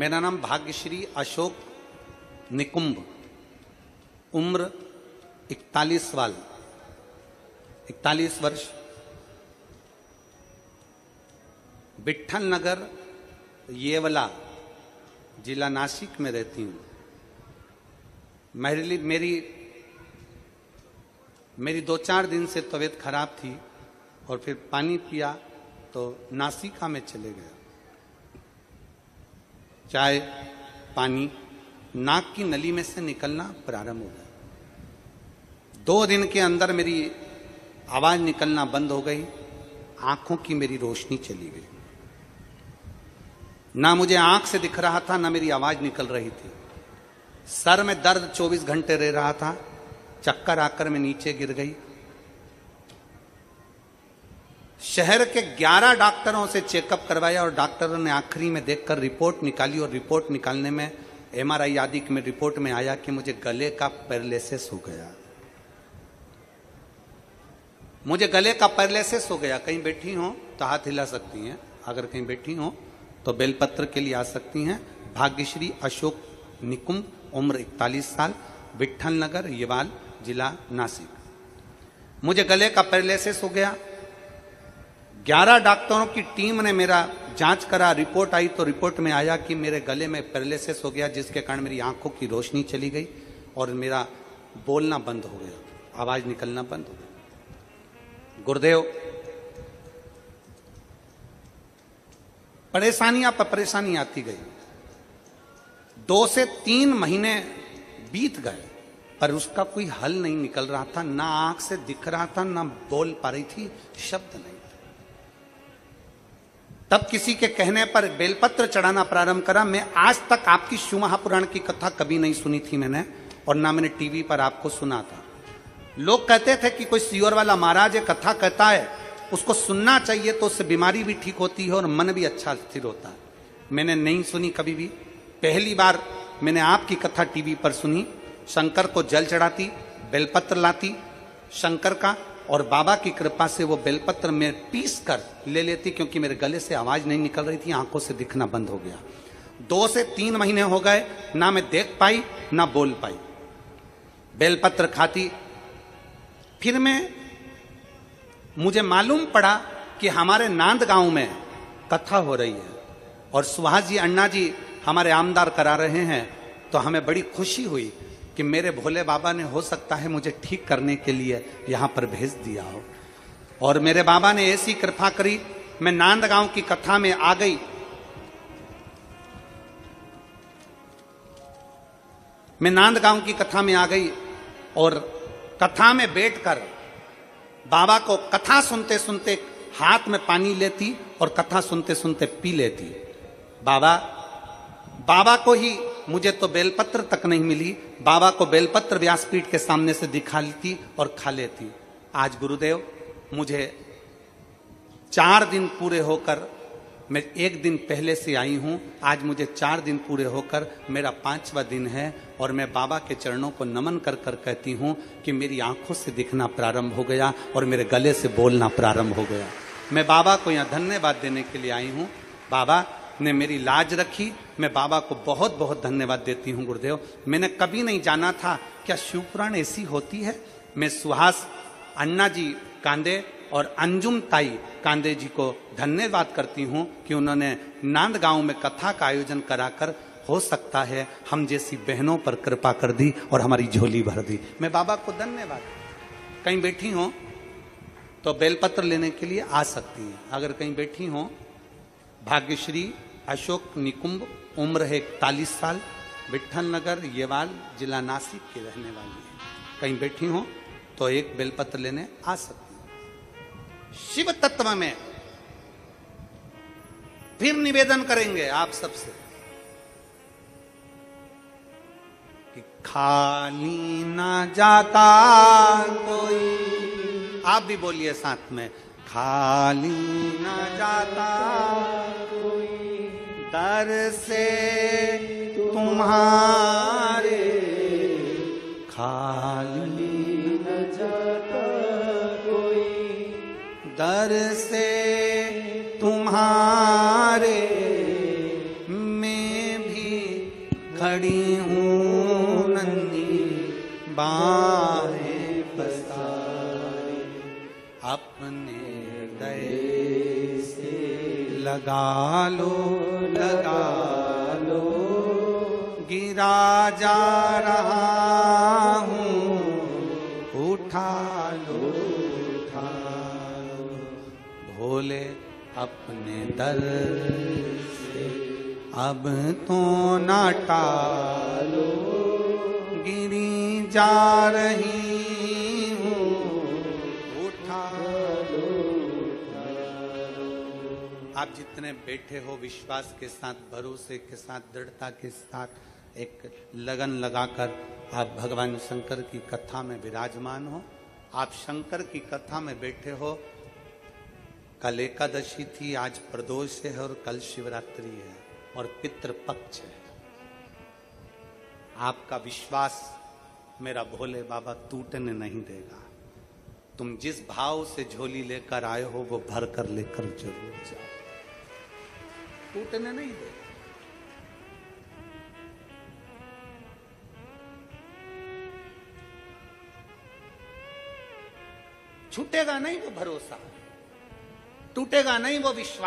मेरा नाम भाग्यश्री अशोक निकुंभ, उम्र 41 वर्ष, विट्ठल नगर येवला जिला नासिक में रहती हूँ। मेरी 2-4 दिन से तबीयत खराब थी और फिर पानी पिया तो नासिका में चले गए। चाय पानी नाक की नली में से निकलना प्रारंभ हो गया। 2 दिन के अंदर मेरी आवाज निकलना बंद हो गई, आंखों की मेरी रोशनी चली गई। ना मुझे आंख से दिख रहा था, ना मेरी आवाज निकल रही थी। सर में दर्द 24 घंटे रह रहा था। चक्कर आकर मैं नीचे गिर गई। शहर के 11 डॉक्टरों से चेकअप करवाया और डॉक्टरों ने आखिरी में देखकर रिपोर्ट निकाली और रिपोर्ट निकालने में MRI आदि में रिपोर्ट में आया कि मुझे गले का पैरालिसिस हो गया। मुझे गले का पैरालिसिस हो गया। कहीं बैठी हो तो हाथ हिला सकती हैं, अगर कहीं बैठी हो तो बेलपत्र के लिए आ सकती हैं। भाग्यश्री अशोक निकुंभ, उम्र 41 साल, विट्ठल नगर येवाल जिला नासिक। मुझे गले का पैरालिसिस हो गया। 11 डॉक्टरों की टीम ने मेरा जांच करा, रिपोर्ट आई तो रिपोर्ट में आया कि मेरे गले में पैरालिसिस हो गया, जिसके कारण मेरी आंखों की रोशनी चली गई और मेरा बोलना बंद हो गया, आवाज निकलना बंद हो गया। गुरुदेव, परेशानियां पर परेशानी आती गई। 2 से 3 महीने बीत गए पर उसका कोई हल नहीं निकल रहा था। ना आंख से दिख रहा था, ना बोल पा रही थी, शब्द नहीं। तब किसी के कहने पर बेलपत्र चढ़ाना प्रारंभ करा। मैं आज तक आपकी शिव महापुराण की कथा कभी नहीं सुनी थी मैंने, और ना मैंने टीवी पर आपको सुना था। लोग कहते थे कि कोई सियोर वाला महाराज एक कथा कहता है, उसको सुनना चाहिए तो उससे बीमारी भी ठीक होती है और मन भी अच्छा स्थिर होता है। मैंने नहीं सुनी कभी भी। पहली बार मैंने आपकी कथा टीवी पर सुनी। शंकर को जल चढ़ाती, बेलपत्र लाती शंकर का, और बाबा की कृपा से वो बेलपत्र में पीस कर ले लेती, क्योंकि मेरे गले से आवाज नहीं निकल रही थी, आंखों से दिखना बंद हो गया। 2 से 3 महीने हो गए, ना मैं देख पाई ना बोल पाई। बेलपत्र खाती। फिर मुझे मालूम पड़ा कि हमारे नांद गांव में कथा हो रही है और सुहास जी अण्णा जी हमारे आमदार करा रहे हैं, तो हमें बड़ी खुशी हुई कि मेरे भोले बाबा ने हो सकता है मुझे ठीक करने के लिए यहां पर भेज दिया हो। और मेरे बाबा ने ऐसी कृपा करी, मैं नांद गांव की कथा में आ गई। मैं नांद गांव की कथा में आ गई और कथा में बैठकर बाबा को कथा सुनते सुनते हाथ में पानी लेती और कथा सुनते सुनते पी लेती। बाबा को ही, मुझे तो बेलपत्र तक नहीं मिली, बाबा को बेलपत्र व्यासपीठ के सामने से दिखा लेती और खा लेती। आज गुरुदेव, मुझे 4 दिन पूरे होकर, मैं 1 दिन पहले से आई हूं, आज मुझे 4 दिन पूरे होकर मेरा 5वां दिन है और मैं बाबा के चरणों को नमन कर कर कहती हूं कि मेरी आंखों से दिखना प्रारंभ हो गया और मेरे गले से बोलना प्रारंभ हो गया। मैं बाबा को यहाँ धन्यवाद देने के लिए आई हूँ। बाबा ने मेरी लाज रखी, मैं बाबा को बहुत बहुत धन्यवाद देती हूँ। गुरुदेव, मैंने कभी नहीं जाना था क्या शिवपुराण ऐसी होती है। मैं सुहास अण्णा जी कांदे और अंजुम ताई कांदे जी को धन्यवाद करती हूँ कि उन्होंने नांद गांव में कथा का आयोजन कराकर, हो सकता है हम जैसी बहनों पर कृपा कर दी और हमारी झोली भर दी। मैं बाबा को धन्यवाद। कहीं बैठी हो तो बेलपत्र लेने के लिए आ सकती हैं। अगर कहीं बैठी हो, भाग्यश्री अशोक निकुंभ, उम्र है 41 साल, विट्ठल नगर येवाल जिला नासिक की रहने वाली है। कहीं बैठी हो तो एक बेलपत्र लेने आ सकती है। शिव तत्व में फिर निवेदन करेंगे आप सबसे कि खाली ना जाता कोई, आप भी बोलिए साथ में, खाली ना जाता कोई दर से तुम्हारे, खाली न जाता कोई दर से तुम्हारे, मैं भी बाहें पसारे, अपने हृदय से लगा लो, लगा लो, गिरा जा रहा हूँ, उठा लो, उठा लो, भोले अपने दर से अब तो ना टालो, गिरी जा रही हूँ, उठा लो, उठा लो। आप जितने बैठे हो विश्वास के साथ, भरोसे के साथ, दृढ़ता के साथ, एक लगन लगाकर आप भगवान शंकर की कथा में विराजमान हो। आप शंकर की कथा में बैठे हो। कल एकादशी थी, आज प्रदोष है और कल शिवरात्रि है और पितृपक्ष है। आपका विश्वास मेरा भोले बाबा टूटने नहीं देगा। तुम जिस भाव से झोली लेकर आए हो वो भर कर लेकर जरूर जाओ, टूटने नहीं देगा। छूटेगा नहीं वो भरोसा, टूटेगा नहीं वो विश्वास।